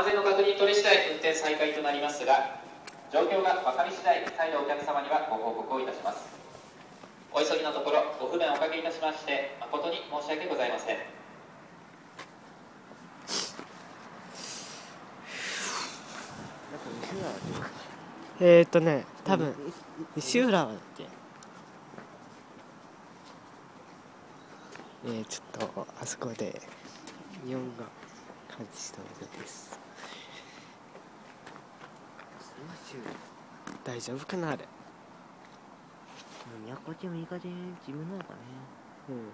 安全の確認取り次第運転再開となりますが、状況が分かり次第、再度お客様にはご報告をいたします。お急ぎのところ、ご不便をおかけいたしまして、誠に申し訳ございません。多分西浦和だっけ。ちょっとあそこでイオンが感知したのです。大丈夫かなあれ。宮古島いい加減自分なのかね。うん。